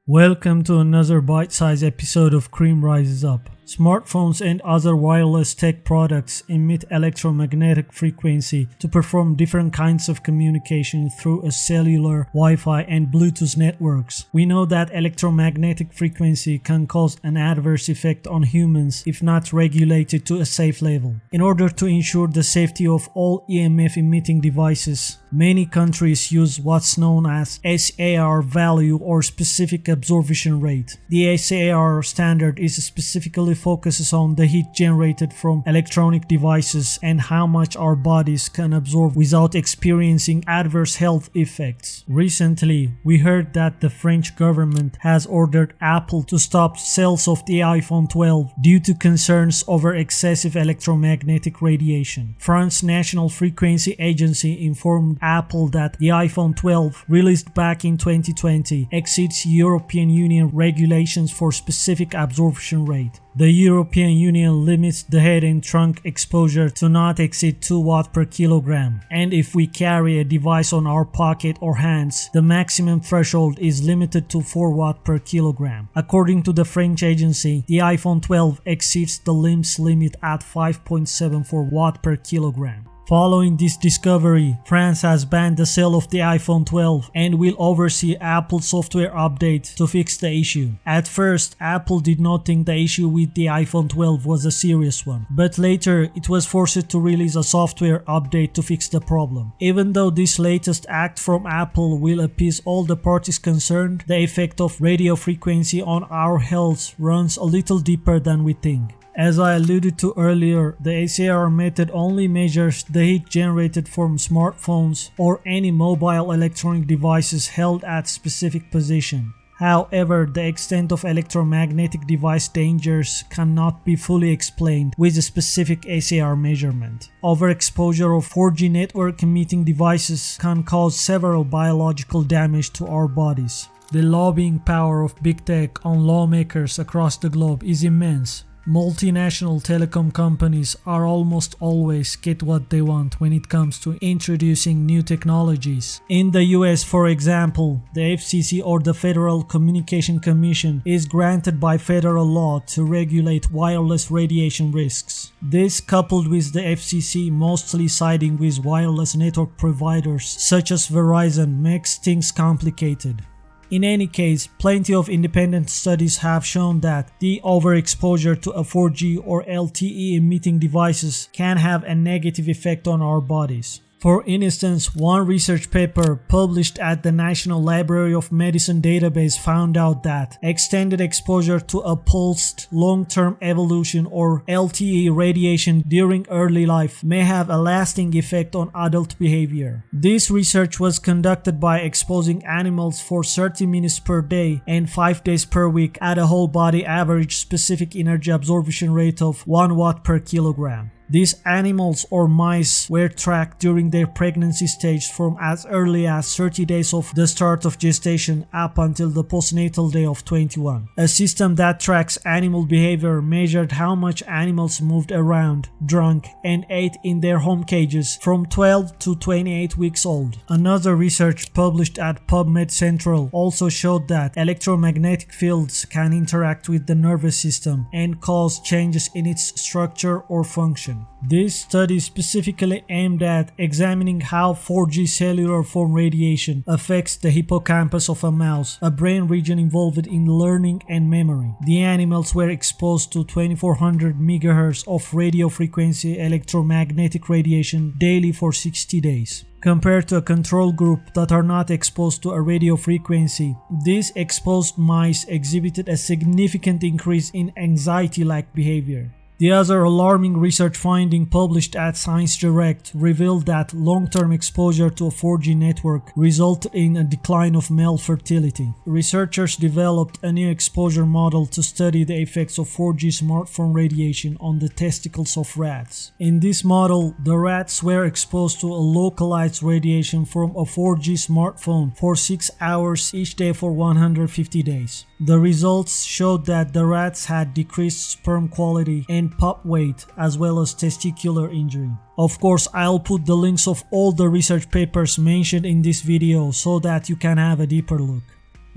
Welcome to another bite-sized episode of Cream Rises Up. Smartphones and other wireless tech products emit electromagnetic frequency to perform different kinds of communication through a cellular, Wi-Fi and Bluetooth networks. We know that electromagnetic frequency can cause an adverse effect on humans if not regulated to a safe level. In order to ensure the safety of all EMF emitting devices, many countries use what's known as SAR value or Specific Absorption Rate. The SAR standard is specifically focuses on the heat generated from electronic devices and how much our bodies can absorb without experiencing adverse health effects. Recently, we heard that the French government has ordered Apple to stop sales of the iPhone 12 due to concerns over excessive electromagnetic radiation. France's National Frequency Agency informed Apple that the iPhone 12, released back in 2020, exceeds European Union regulations for specific absorption rate. The European Union limits the head and trunk exposure to not exceed 2 Watt per kilogram, and if we carry a device on our pocket or hands, the maximum threshold is limited to 4 Watt per kilogram. According to the French agency, the iPhone 12 exceeds the LIMS limit at 5.74 Watt per kilogram. Following this discovery, France has banned the sale of the iPhone 12 and will oversee Apple's software update to fix the issue. At first, Apple did not think the issue with the iPhone 12 was a serious one, but later it was forced to release a software update to fix the problem. Even though this latest act from Apple will appease all the parties concerned, the effect of radio frequency on our health runs a little deeper than we think. As I alluded to earlier, the SAR method only measures the heat generated from smartphones or any mobile electronic devices held at specific position. However, the extent of electromagnetic device dangers cannot be fully explained with a specific SAR measurement. Overexposure of 4G network emitting devices can cause several biological damage to our bodies. The lobbying power of big tech on lawmakers across the globe is immense. Multinational telecom companies are almost always get what they want when it comes to introducing new technologies. In the US, for example, the FCC or the Federal Communication Commission is granted by federal law to regulate wireless radiation risks. This, coupled with the FCC mostly siding with wireless network providers such as Verizon, makes things complicated. In any case, plenty of independent studies have shown that the overexposure to a 4G or LTE emitting devices can have a negative effect on our bodies. For instance, one research paper published at the National Library of Medicine database found out that extended exposure to a pulsed long-term evolution or LTE radiation during early life may have a lasting effect on adult behavior. This research was conducted by exposing animals for 30 minutes per day and 5 days per week at a whole body average specific energy absorption rate of 1 Watt per kilogram. These animals or mice were tracked during their pregnancy stage from as early as 30 days of the start of gestation up until the postnatal day of 21. A system that tracks animal behavior measured how much animals moved around, drank, and ate in their home cages from 12 to 28 weeks old. Another research published at PubMed Central also showed that electromagnetic fields can interact with the nervous system and cause changes in its structure or function. This study specifically aimed at examining how 4G cellular phone radiation affects the hippocampus of a mouse, a brain region involved in learning and memory. The animals were exposed to 2400 MHz of radio frequency electromagnetic radiation daily for 60 days. Compared to a control group that are not exposed to a radio frequency, these exposed mice exhibited a significant increase in anxiety-like behavior. The other alarming research finding published at Science Direct revealed that long-term exposure to a 4G network resulted in a decline of male fertility. Researchers developed a new exposure model to study the effects of 4G smartphone radiation on the testicles of rats. In this model, the rats were exposed to a localized radiation from a 4G smartphone for 6 hours each day for 150 days. The results showed that the rats had decreased sperm quality and pup weight as well as testicular injury. Of course, I'll put the links of all the research papers mentioned in this video so that you can have a deeper look.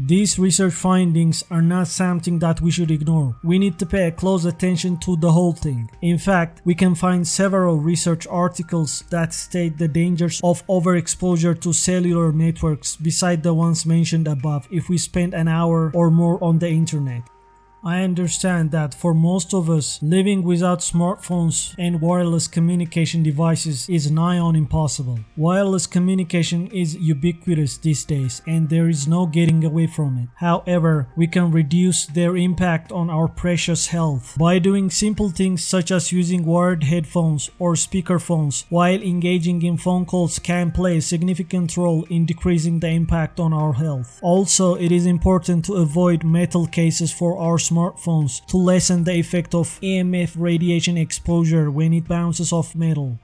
These research findings are not something that we should ignore. We need to pay close attention to the whole thing. In fact, we can find several research articles that state the dangers of overexposure to cellular networks beside the ones mentioned above if we spend an hour or more on the internet. I understand that for most of us, living without smartphones and wireless communication devices is nigh on impossible. Wireless communication is ubiquitous these days and there is no getting away from it. However, we can reduce their impact on our precious health by doing simple things such as using wired headphones or speakerphones while engaging in phone calls can play a significant role in decreasing the impact on our health. Also, it is important to avoid metal cases for our smartphones to lessen the effect of EMF radiation exposure when it bounces off metal.